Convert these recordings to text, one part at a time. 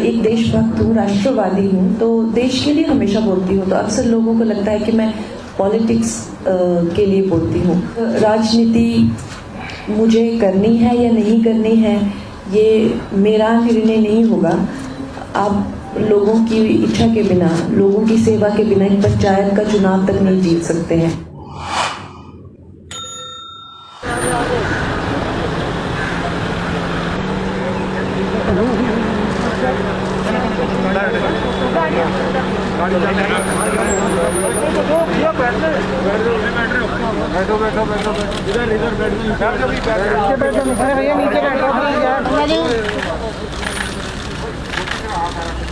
एक देशभक्त हूँ, राष्ट्रवादी हूँ, तो देश के लिए हमेशा बोलती हूँ। तो अक्सर लोगों को लगता है कि मैं पॉलिटिक्स के लिए बोलती हूँ। राजनीति मुझे करनी है या नहीं करनी है, ये मेरा निर्णय नहीं होगा। आप लोगों की इच्छा के बिना, लोगों की सेवा के बिना एक पंचायत का चुनाव तक नहीं जीत सकते हैं।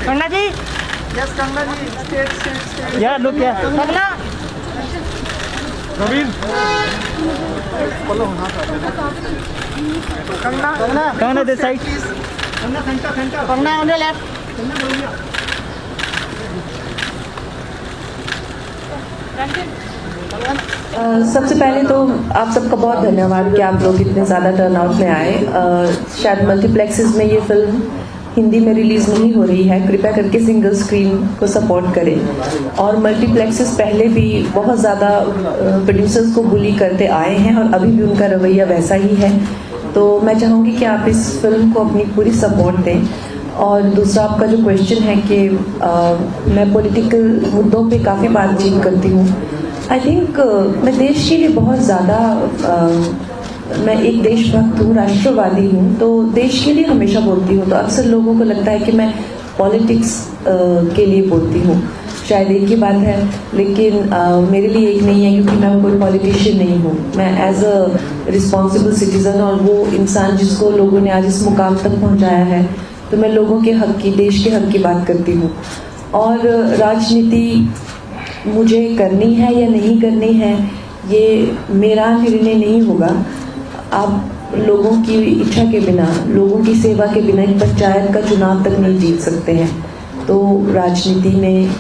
कंगना जी, यस कंगना जी, स्टेट या लुक या Kangana Naveen Kangana Kangana this side, Kangana on the left. सबसे पहले तो आप सबका बहुत धन्यवाद कि आप लोग इतने ज़्यादा टर्नआउट में आए। शायद मल्टीप्लेक्सेस में ये फिल्म हिंदी में रिलीज़ नहीं हो रही है, कृपया करके सिंगल स्क्रीन को सपोर्ट करें। और मल्टीप्लेक्सेस पहले भी बहुत ज़्यादा प्रोड्यूसर्स को बुली करते आए हैं और अभी भी उनका रवैया वैसा ही है। तो मैं चाहूँगी कि आप इस फिल्म को अपनी पूरी सपोर्ट दें। और दूसरा आपका जो क्वेश्चन है कि मैं पॉलिटिकल मुद्दों पे काफ़ी बातचीत करती हूँ। आई थिंक मैं देश के लिए बहुत ज़्यादा मैं एक देशभक्त हूँ, राष्ट्रवादी हूँ, तो देश के लिए हमेशा बोलती हूँ। तो अक्सर लोगों को लगता है कि मैं पॉलिटिक्स के लिए बोलती हूँ। शायद एक ही बात है, लेकिन मेरे लिए एक नहीं है, क्योंकि मैं कोई पॉलिटिशियन नहीं हूँ। मैं एज अ रिस्पॉन्सिबल सिटीज़न और वो इंसान जिसको लोगों ने आज इस मुकाम तक पहुँचाया है, तो मैं लोगों के हक की, देश के हक की बात करती हूँ। और राजनीति मुझे करनी है या नहीं करनी है, ये मेरा निर्णय नहीं होगा। आप लोगों की इच्छा के बिना, लोगों की सेवा के बिना एक पंचायत का चुनाव तक नहीं जीत सकते हैं। तो राजनीति में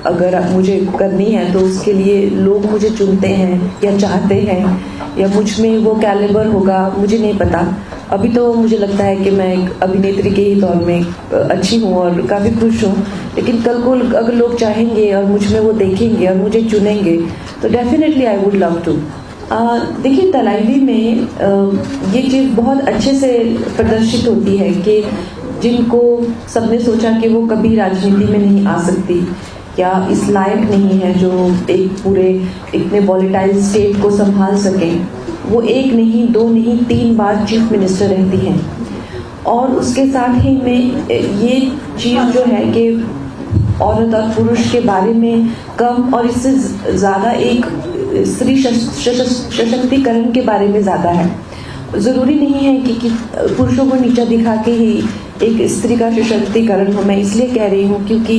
अगर मुझे करनी है तो उसके लिए लोग मुझे चुनते हैं या चाहते हैं, या मुझ में वो कैलिबर होगा, मुझे नहीं पता। अभी तो मुझे लगता है कि मैं एक अभिनेत्री के ही तौर में अच्छी हूँ और काफ़ी खुश हूँ, लेकिन कल को अगर लोग चाहेंगे और मुझ में वो देखेंगे और मुझे चुनेंगे, तो definitely I would love to. देखिए, तलाइवी में ये चीज़ बहुत अच्छे से प्रदर्शित होती है कि जिनको सबने सोचा कि वो कभी राजनीति में नहीं आ सकती या इस लायक नहीं है जो एक पूरे इतने वॉलेटाइल स्टेट को संभाल सकें, वो एक नहीं, दो नहीं, 3 बार चीफ मिनिस्टर रहती हैं। और उसके साथ ही में ये चीज़ जो है कि औरत और पुरुष के बारे में कम और इससे ज़्यादा एक स्त्री सशक्तिकरण के बारे में ज़्यादा है। ज़रूरी नहीं है कि पुरुषों को नीचा दिखा के ही एक स्त्री का सशक्तिकरण हो। मैं इसलिए कह रही हूँ क्योंकि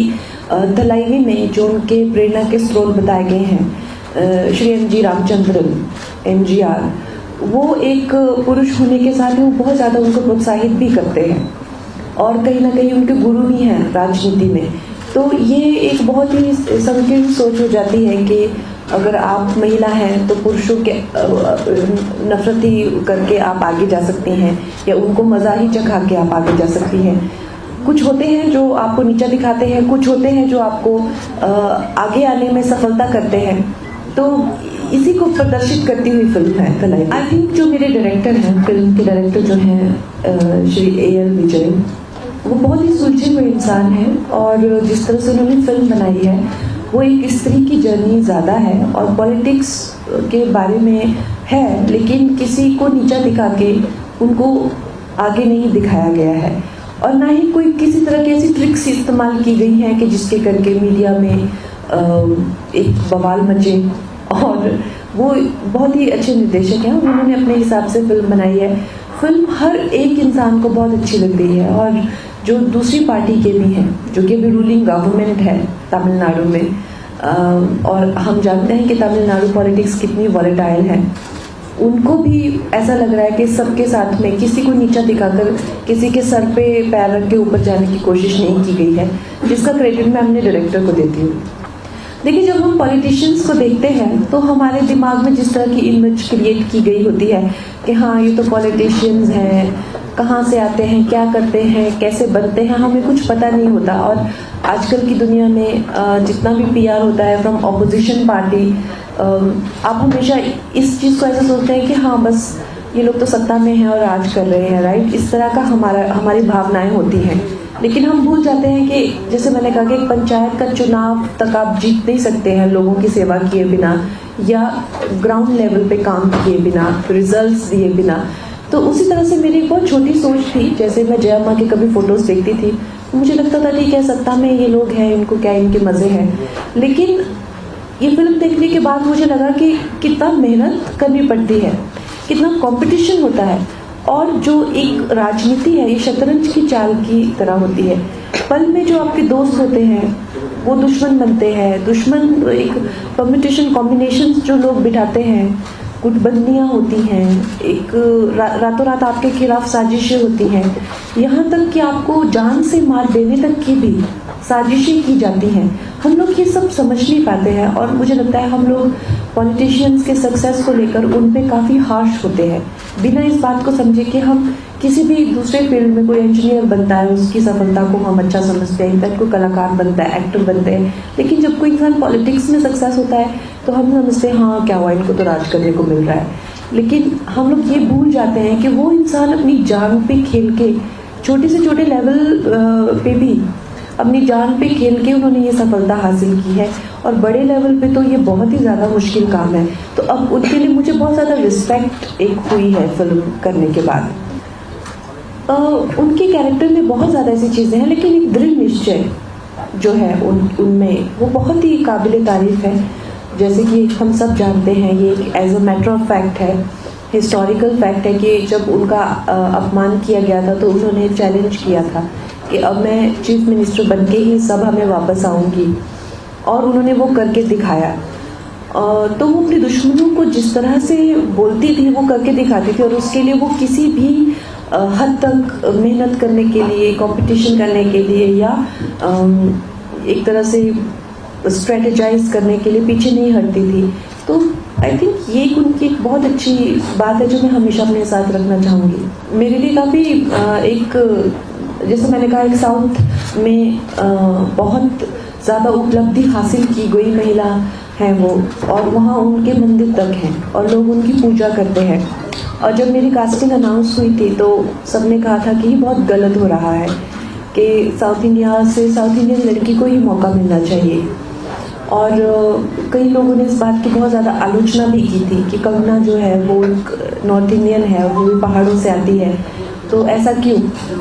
तलाइवी में जो उनके प्रेरणा के स्रोत बताए गए हैं, श्री MG रामचंद्रन, MGR, वो एक पुरुष होने के साथ ही वो बहुत ज़्यादा उनको प्रोत्साहित भी करते हैं और कहीं ना कहीं उनके गुरु ही हैं राजनीति में। तो ये एक बहुत ही संकीर्ण सोच हो जाती है कि अगर आप महिला हैं तो पुरुषों के नफरती करके आप आगे जा सकती हैं या उनको मज़ा ही चखा के आप आगे जा सकती हैं। कुछ होते हैं जो आपको नीचा दिखाते हैं, कुछ होते हैं जो आपको आगे आने में सफलता करते हैं। तो इसी को प्रदर्शित करती हुई फिल्म है तलाइवी। आई थिंक जो मेरे डायरेक्टर हैं, फिल्म के डायरेक्टर जो हैं श्री AL विजय, वो बहुत ही सुलझे हुए इंसान हैं और जिस तरह से उन्होंने फिल्म बनाई है वो एक स्त्री की जर्नी ज़्यादा है और पॉलिटिक्स के बारे में है, लेकिन किसी को नीचा दिखा के उनको आगे नहीं दिखाया गया है और ना ही कोई किसी तरह की ऐसी ट्रिक्स इस्तेमाल की गई हैं कि जिसके करके मीडिया में एक बवाल मचे। और वो बहुत ही अच्छे निर्देशक हैं, उन्होंने अपने हिसाब से फिल्म बनाई है। फिल्म हर एक इंसान को बहुत अच्छी लग रही है और जो दूसरी पार्टी के भी हैं, जो कि अभी रूलिंग गवर्नमेंट है तमिलनाडु में, और हम जानते हैं कि तमिलनाडु पॉलिटिक्स कितनी वॉलेटाइल है, उनको भी ऐसा लग रहा है कि सबके साथ में किसी को नीचा दिखाकर किसी के सर पे पैर रख के ऊपर जाने की कोशिश नहीं की गई है, जिसका क्रेडिट मैं अपने डायरेक्टर को देती हूँ। देखिए, जब हम पॉलिटिशियंस को देखते हैं तो हमारे दिमाग में जिस तरह की इमेज क्रिएट की गई होती है कि हाँ, ये तो पॉलिटिशियंस हैं, कहाँ से आते हैं, क्या करते हैं, कैसे बनते हैं, हमें कुछ पता नहीं होता। और आजकल की दुनिया में जितना भी पीआर होता है फ्रॉम ऑपोजिशन पार्टी, आप हमेशा इस चीज़ को ऐसा सोचते हैं कि हाँ बस ये लोग तो सत्ता में हैं और राज कर रहे हैं, राइट। इस तरह का हमारी भावनाएं होती हैं। लेकिन हम भूल जाते हैं कि जैसे मैंने कहा कि एक पंचायत का चुनाव तक आप जीत नहीं सकते हैं लोगों की सेवा किए बिना या ग्राउंड लेवल पे काम किए बिना, रिजल्ट्स दिए बिना। तो उसी तरह से मेरी एक बहुत छोटी सोच थी। जैसे मैं जया माँ के कभी फोटोज देखती थी, मुझे लगता था ठीक है सत्ता में ये लोग हैं, इनको क्या इनके मज़े हैं। लेकिन ये फिल्म देखने के बाद मुझे लगा कि कितना मेहनत करनी पड़ती है, कितना कंपटीशन होता है, और जो एक राजनीति है ये शतरंज की चाल की तरह होती है। पल में जो आपके दोस्त होते हैं वो दुश्मन बनते हैं। दुश्मन एक परम्यूटेशन कॉम्बिनेशन जो लोग बिठाते हैं, गुटबंदियाँ होती हैं, एक रातों रात आपके खिलाफ साजिशें होती हैं, यहाँ तक कि आपको जान से मार देने तक की भी साजिशें की जाती हैं। हम लोग ये सब समझ नहीं पाते हैं और मुझे लगता है हम लोग पॉलिटिशियंस के सक्सेस को लेकर उन पे काफ़ी हार्श होते हैं, बिना इस बात को समझे कि हम किसी भी दूसरे फील्ड में कोई इंजीनियर बनता है उसकी सफलता को हम अच्छा समझते हैं, इनफैक्ट कोई कलाकार बनता है, एक्टर बनते हैं। लेकिन जब कोई इंसान पॉलिटिक्स में सक्सेस होता है तो हम समझते हैं हाँ क्या हुआ, इनको तो राज करने को मिल रहा है। लेकिन हम लोग ये भूल जाते हैं कि वो इंसान अपनी जान पे खेल के, छोटे से छोटे लेवल पे भी अपनी जान पे खेल के उन्होंने ये सफलता हासिल की है, और बड़े लेवल पे तो ये बहुत ही ज़्यादा मुश्किल काम है। तो अब उनके लिए मुझे बहुत ज़्यादा रिस्पेक्ट एक हुई है फिल्म करने के बाद। उनके कैरेक्टर में बहुत ज़्यादा ऐसी चीज़ें हैं, लेकिन एक दृढ़ निश्चय जो है उनमें वो बहुत ही काबिल तारीफ है। जैसे कि हम सब जानते हैं, ये एक as a matter of fact है, हिस्टोरिकल फैक्ट है कि जब उनका अपमान किया गया था तो उन्होंने चैलेंज किया था कि अब मैं चीफ मिनिस्टर बन के ही सभा में वापस आऊँगी, और उन्होंने वो करके दिखाया। तो वो अपने दुश्मनों को जिस तरह से बोलती थी वो करके दिखाती थी, और उसके लिए वो किसी भी हद तक मेहनत करने के लिए, कंपटीशन करने के लिए या एक तरह से स्ट्रेटेजाइज करने के लिए पीछे नहीं हटती थी। तो आई थिंक ये उनकी एक बहुत अच्छी बात है जो मैं हमेशा अपने साथ रखना चाहूँगी। मेरे लिए काफ़ी एक, जैसे मैंने कहा, एक साउथ में बहुत ज़्यादा उपलब्धि हासिल की गई महिला है वो, और वहाँ उनके मंदिर तक हैं और लोग उनकी पूजा करते हैं। और जब मेरी कास्टिंग अनाउंस हुई थी तो सबने कहा था कि ये बहुत गलत हो रहा है कि साउथ इंडियन लड़की को ही मौका मिलना चाहिए। और कई लोगों ने इस बात की बहुत ज़्यादा आलोचना भी की थी कि कंगना जो है वो एक नॉर्थ इंडियन है, वो भी पहाड़ों से आती है, तो ऐसा क्यों।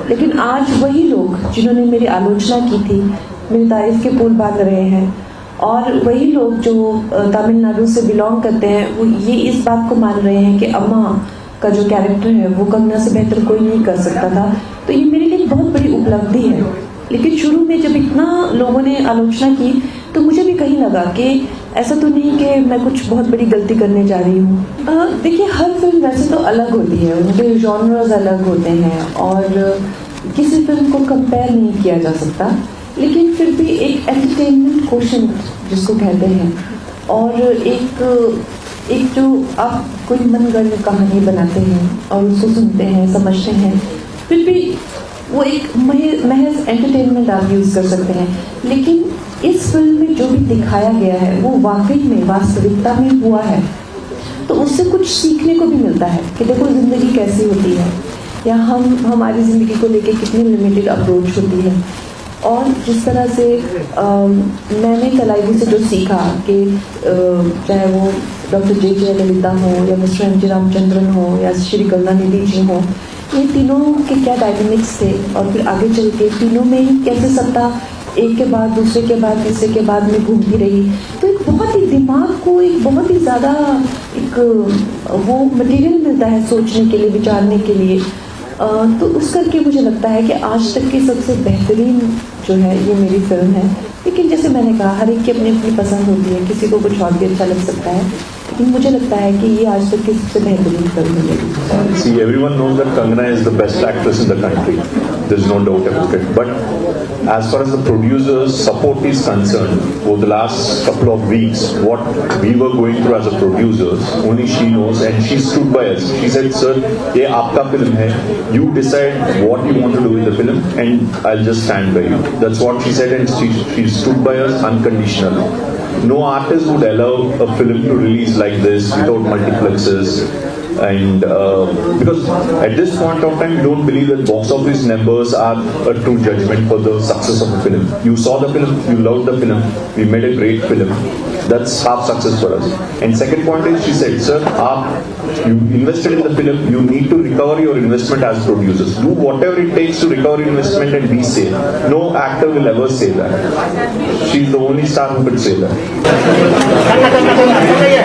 लेकिन आज वही लोग जिन्होंने मेरी आलोचना की थी मेरी तारीफ के पुल बांध रहे हैं, और वही लोग जो तमिलनाडु से बिलोंग करते हैं वो ये इस बात को मान रहे हैं कि अम्मा का जो कैरेक्टर है वो कंगना से बेहतर कोई नहीं कर सकता था। तो ये मेरे लिए बहुत बड़ी उपलब्धि है। लेकिन शुरू में जब इतना लोगों ने आलोचना की तो मुझे भी कहीं लगा कि ऐसा तो नहीं कि मैं कुछ बहुत बड़ी गलती करने जा रही हूँ। देखिए, हर फिल्म वैसे तो अलग होती है, उनके जॉनर्स अलग होते हैं और किसी फिल्म को कंपेयर नहीं किया जा सकता, लेकिन फिर भी एक एंटरटेनमेंट क्वोशंट जिसको कहते हैं, और एक जो आप कोई मनगढ़ंत कहानी बनाते हैं और उसको सुनते हैं, समझते हैं, फिर भी वो एक महज एंटरटेनमेंट आप यूज़ कर सकते हैं। लेकिन इस फिल्म में जो भी दिखाया गया है वो वाकई में वास्तविकता में हुआ है, तो उससे कुछ सीखने को भी मिलता है कि देखो ज़िंदगी कैसी होती है, या हमारी ज़िंदगी को लेके कितनी लिमिटेड अप्रोच होती है। और जिस तरह से मैंने कलाइवी से जो सीखा कि चाहे वो डॉक्टर जे ललिता हो या मिस्टर एम जी रामचंद्रन हो या श्री करुणानिधि जी हो, ये तीनों के क्या डायनेमिक्स थे, और फिर आगे चल के तीनों में ही कैसे सत्ता एक के बाद दूसरे के बाद तीसरे के बाद में घूमती रही। तो एक बहुत ही दिमाग को एक बहुत ही ज़्यादा एक वो मटेरियल मिलता है सोचने के लिए, विचारने के लिए। तो उस करके मुझे लगता है कि आज तक की सबसे बेहतरीन जो है ये मेरी फिल्म है। लेकिन जैसे मैंने कहा, हर एक की अपनी अपनी पसंद होती है, किसी को कुछ और भी अच्छा लग सकता है, लेकिन मुझे लगता है कि ये आज तक की सबसे बेहतरीन फिल्म है। See, everyone knows that Kangana is the best actress in the country. There's no doubt about it. But as far as the producer's support is concerned, over the last couple of weeks, what we were going through as a producers, only she knows, and she stood by us. She said, "Sir, ये आपका film है. You decide what you want to do with the film, and I'll just stand by you." That's what she said, and she stood by us unconditionally. No artist would allow a film to release like this without multiplexes. And because at this point of time, we don't believe that box office numbers are a true judgment for the success of a film. You saw the film, you loved the film, we made a great film. That's half success for us. And second point is, she said, "Sir, you invested in the film, you need to recover your investment as producers. Do whatever it takes to recover your investment and be safe." No actor will ever say that. She's the only star who could say that. ಕಣ್ಣ ಕಣ್ಣ ಕಣ್ಣ ಕಣ್ಣ ಕಣ್ಣ